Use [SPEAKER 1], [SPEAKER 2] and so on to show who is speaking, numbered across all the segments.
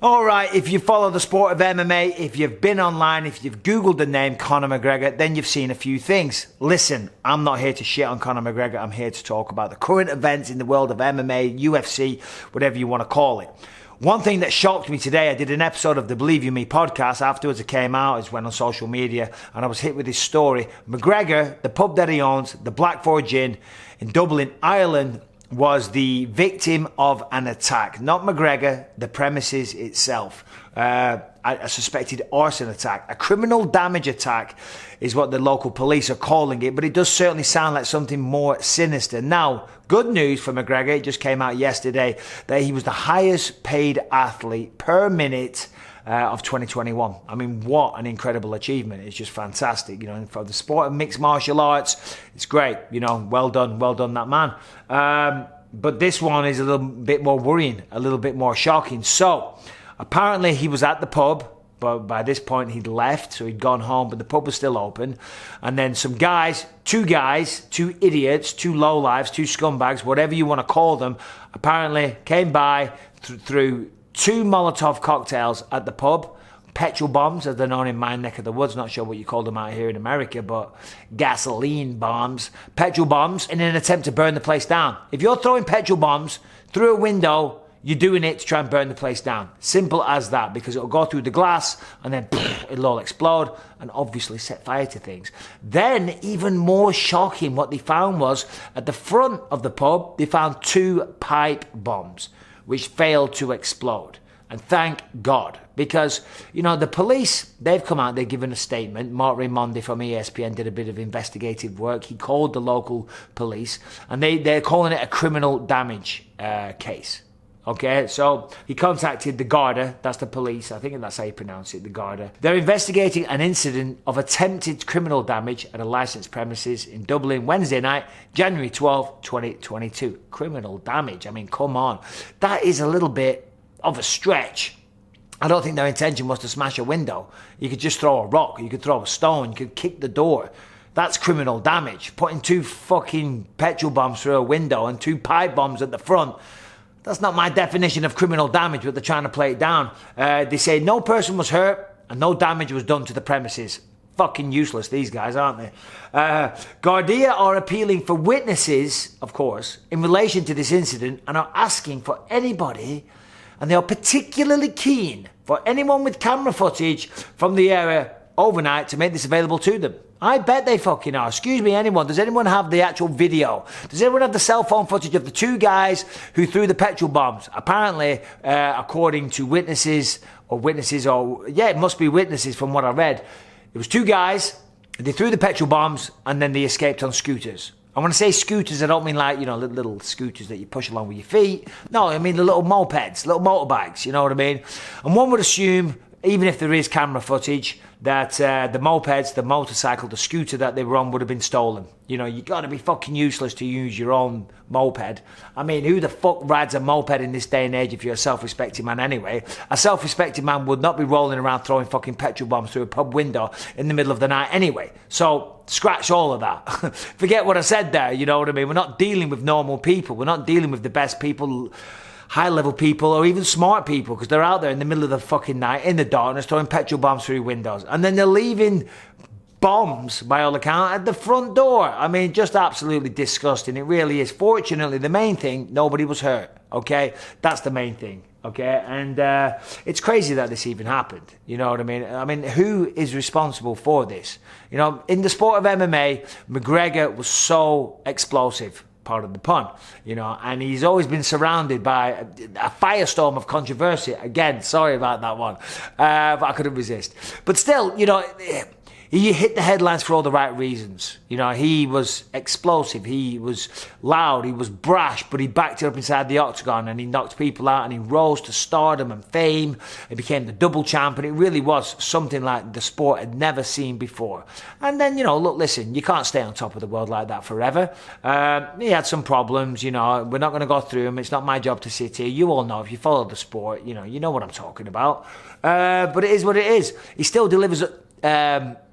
[SPEAKER 1] All right, if you follow the sport of MMA, if you've been online, if you've Googled the name Conor McGregor, then you've seen a few things. Listen, I'm not here to shit on Conor McGregor. I'm here to talk about the current events in the world of MMA, UFC, whatever you want to call it. One thing that shocked me today, I did an episode of the Believe You Me podcast. Afterwards it came out, it went on social media, and I was hit with this story. McGregor, the pub that he owns, the Black 4 Gin in Dublin, Ireland, was the victim of an attack. Not McGregor, the premises itself. A suspected arson attack. A criminal damage attack is what the local police are calling it, but it does certainly sound like something more sinister. Now, good news for McGregor, it just came out yesterday that he was the highest paid athlete per minute of 2021. I mean, what an incredible achievement. It's just fantastic. You know, for the sport of mixed martial arts, it's great. You know, well done that man. But this one is a little bit more worrying, a little bit more shocking. So, apparently he was at the pub, but by this point he'd left, so he'd gone home, but the pub was still open. And then some guys, two idiots, two lowlifes, two scumbags, whatever you want to call them, apparently came by, threw 2 Molotov cocktails at the pub, petrol bombs, as they're known in my neck of the woods. Not sure what you call them out here in America, but gasoline bombs, petrol bombs, in an attempt to burn the place down. If you're throwing petrol bombs through a window, you're doing it to try and burn the place down. Simple as that, because it'll go through the glass and then it'll all explode and obviously set fire to things. Then, even more shocking, what they found was at the front of the pub, they found 2 pipe bombs which failed to explode. And thank God, because, you know, the police, they've come out, they've given a statement. Mark Raimondi from ESPN did a bit of investigative work. He called the local police, and they're calling it a criminal damage case. Okay, so he contacted the Garda, that's the police, I think that's how you pronounce it, the Garda. They're investigating an incident of attempted criminal damage at a licensed premises in Dublin Wednesday night, January 12, 2022. Criminal damage, I mean, come on. That is a little bit of a stretch. I don't think their intention was to smash a window. You could just throw a rock, you could throw a stone, you could kick the door. That's criminal damage. Putting 2 fucking petrol bombs through a window and 2 pipe bombs at the front, that's not my definition of criminal damage, but they're trying to play it down. They say no person was hurt and no damage was done to the premises. Fucking useless, these guys, aren't they? Garda are appealing for witnesses, of course, in relation to this incident, and are asking for anybody, and they are particularly keen for anyone with camera footage from the area overnight to make this available to them. I bet they fucking are. Excuse me, anyone. Does anyone have the actual video? Does anyone have the cell phone footage of the 2 guys who threw the petrol bombs? Apparently, according to witnesses, it must be witnesses from what I read. There was 2 guys, they threw the petrol bombs, and then they escaped on scooters. And when I say scooters, I don't mean like, you know, little scooters that you push along with your feet. No, I mean the little mopeds, little motorbikes, you know what I mean? And one would assume, even if there is camera footage, that the mopeds, the motorcycle, the scooter that they were on would have been stolen. You know, you got to be fucking useless to use your own moped. I mean, who the fuck rides a moped in this day and age if you're a self-respecting man anyway? A self-respecting man would not be rolling around throwing fucking petrol bombs through a pub window in the middle of the night anyway. So, scratch all of that. Forget what I said there, you know what I mean? We're not dealing with normal people. We're not dealing with the best people, high-level people, or even smart people, because they're out there in the middle of the fucking night, in the darkness, throwing petrol bombs through windows. And then they're leaving bombs, by all accounts, at the front door. I mean, just absolutely disgusting. It really is. Fortunately, the main thing, nobody was hurt, okay? That's the main thing, okay? And it's crazy that this even happened, you know what I mean? I mean, who is responsible for this? You know, in the sport of MMA, McGregor was so explosive. Part of the pun, you know, and he's always been surrounded by a firestorm of controversy. Again, sorry about that one, but I couldn't resist. But still, you know, he hit the headlines for all the right reasons. You know, he was explosive, he was loud, he was brash, but he backed it up inside the Octagon and he knocked people out and he rose to stardom and fame. He became the double champ, and it really was something like the sport had never seen before. And then, you know, look, listen, you can't stay on top of the world like that forever. He had some problems, you know, we're not going to go through them. It's not my job to sit here. You all know, if you follow the sport, you know what I'm talking about. But it is what it is. He still delivers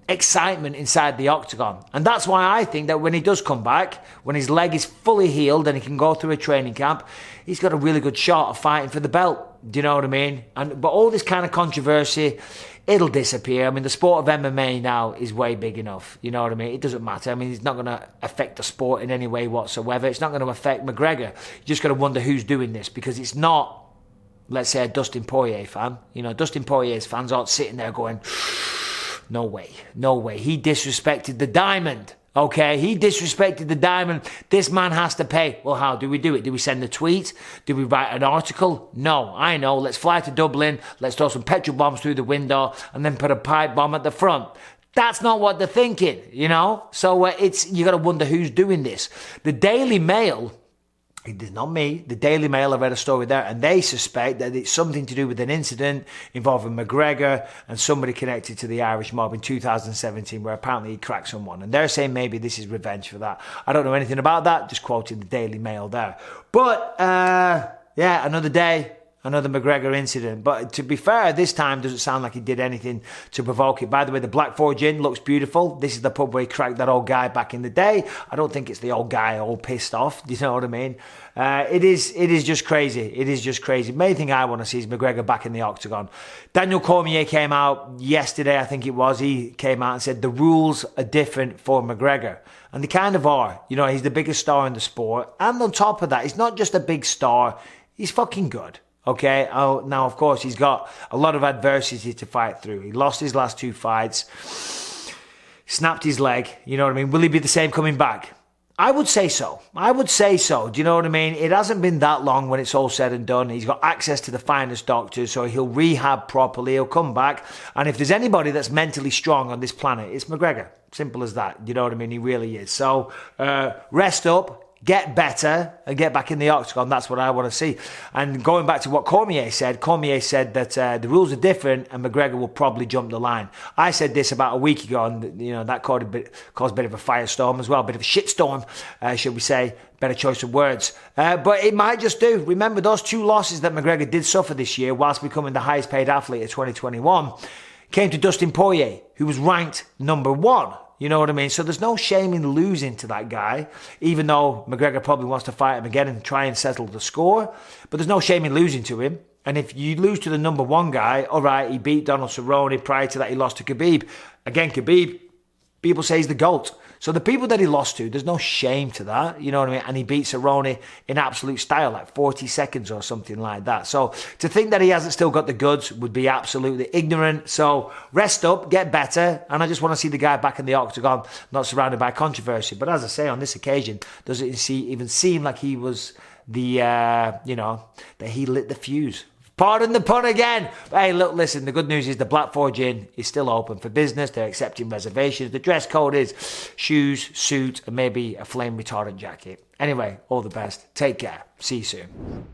[SPEAKER 1] excitement inside the Octagon. And that's why I think that when he does come back, when his leg is fully healed and he can go through a training camp, he's got a really good shot of fighting for the belt. Do you know what I mean? But all this kind of controversy, it'll disappear. I mean, the sport of MMA now is way big enough. You know what I mean? It doesn't matter. I mean, it's not going to affect the sport in any way whatsoever. It's not going to affect McGregor. You just got to wonder who's doing this, because it's not, let's say, a Dustin Poirier fan. You know, Dustin Poirier's fans aren't sitting there going, no way, no way. He disrespected the diamond. Okay, he disrespected the diamond. This man has to pay. Well, how do we do it? Do we send a tweet? Do we write an article? No, I know. Let's fly to Dublin. Let's throw some petrol bombs through the window and then put a pipe bomb at the front. That's not what they're thinking, you know? So you got to wonder who's doing this. The Daily Mail, it is not me, the Daily Mail, I read a story there, and they suspect that it's something to do with an incident involving McGregor and somebody connected to the Irish mob in 2017, where apparently he cracked someone. And they're saying maybe this is revenge for that. I don't know anything about that, just quoting the Daily Mail there. But, yeah, another day, another McGregor incident. But to be fair, this time doesn't sound like he did anything to provoke it. By the way, the Black 4 gin looks beautiful. This is the pub where he cracked that old guy back in the day. I don't think it's the old guy all pissed off. Do you know what I mean? It is just crazy. It is just crazy. Main thing I want to see is McGregor back in the Octagon. Daniel Cormier came out yesterday, I think it was. He came out and said the rules are different for McGregor. And they kind of are. You know, he's the biggest star in the sport. And on top of that, he's not just a big star. He's fucking good. Okay, now of course he's got a lot of adversity to fight through. He lost his last 2 fights, snapped his leg, you know what I mean? Will he be the same coming back? I would say so. I would say so. Do you know what I mean? It hasn't been that long when it's all said and done. He's got access to the finest doctors, so he'll rehab properly, he'll come back. And if there's anybody that's mentally strong on this planet, it's McGregor. Simple as that. You know what I mean? He really is. So rest up. Get better and get back in the Octagon. That's what I want to see. And going back to what Cormier said that the rules are different and McGregor will probably jump the line. I said this about a week ago, and you know that caused a bit of a firestorm as well, a bit of a shitstorm, should we say. Better choice of words. But it might just do. Remember, those 2 losses that McGregor did suffer this year whilst becoming the highest paid athlete of 2021 came to Dustin Poirier, who was ranked number 1. You know what I mean? So there's no shame in losing to that guy, even though McGregor probably wants to fight him again and try and settle the score. But there's no shame in losing to him. And if you lose to the number 1 guy, all right, he beat Donald Cerrone. Prior to that, he lost to Khabib. Again, Khabib, people say he's the GOAT. So the people that he lost to, there's no shame to that, you know what I mean? And he beat Cerrone in absolute style, like 40 seconds or something like that. So to think that he hasn't still got the goods would be absolutely ignorant. So rest up, get better, and I just want to see the guy back in the Octagon, not surrounded by controversy. But as I say, on this occasion, does it even seem like he was the, that he lit the fuse? Pardon the pun again. Hey, look, listen, the good news is the Black 4 Gin is still open for business. They're accepting reservations. The dress code is shoes, suit, and maybe a flame retardant jacket. Anyway, all the best. Take care. See you soon.